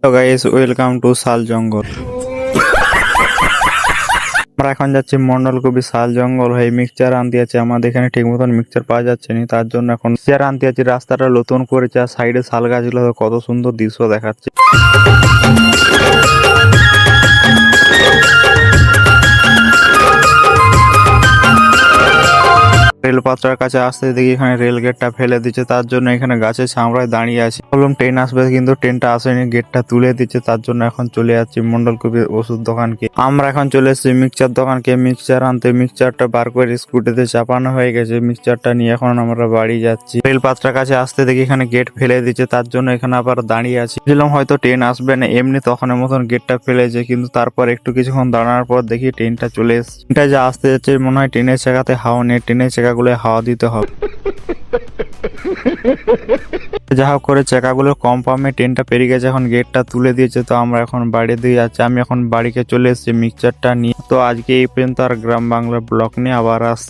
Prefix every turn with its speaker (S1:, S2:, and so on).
S1: তো guys, welcome to শাল জঙ্গল। আমরা এখন যাচ্ছি মন্ডলকবি শাল জঙ্গল হয়ে মিক্সচার আনতে যাচ্ছি। আমাদের এখানে ঠিক মতন মিক্সচার পাওয়া যাচ্ছে না, তার জন্য এখন মিক্সচার আনতে যাচ্ছি। রাস্তাটা নতুন করেছে আর সাইডে শাল গাছগুলো কত সুন্দর দৃশ্য দেখাচ্ছে। রেল পাত্রার কাছে আসতে দেখি এখানে রেল গেটটা ফেলে দিচ্ছে, তার জন্য এখানে গাছের ছামড়ায় দাঁড়িয়ে আছি। বললাম ট্রেন আসবে, কিন্তু ট্রেনটা আসেনি, গেটটা তুলে দিচ্ছে। তার জন্য এখন চলে যাচ্ছি মন্ডলকবির ওষুধ দোকানকে। আমরা এখন চলে এসেছি মিক্সচার দোকানকে মিক্সচার আনতে। মিক্সচারটা বার করে স্কুটিতে চাপানো হয়ে গেছে। মিক্সচারটা নিয়ে এখন আমরা বাড়ি যাচ্ছি। রেল পাত্রার কাছে আসতে দেখি এখানে গেট ফেলে দিচ্ছে, তার জন্য এখানে আবার দাঁড়িয়ে আছি। ভাবছিলাম হয়তো ট্রেন আসবে না, এমনি তখনের মতন গেটটা ফেলেছে, কিন্তু তারপর একটু কিছুক্ষণ দাঁড়ানোর পর দেখি ট্রেনটা চলে এসছে। ট্রেনটা যা আসতে যাচ্ছে মনে হয় ট্রেনের চাকাতে হাওয়া নেই, ট্রেনের চাকাগুলো হাওয়া দিতে হবে। যা হোক করে চাকাগুলো কম পামে ট্রেনটা পেরিয়ে গেছে, এখন গেটটা তুলে দিয়েছে। তো আমরা এখন বাড়ি দিয়ে যাচ্ছি। আমি এখন বাড়িকে চলে এসেছি মিক্সচারটা নিয়ে। তো আজকে এই পর্যন্ত, আর গ্রাম বাংলার ব্লগ নিয়ে আবার আসছি।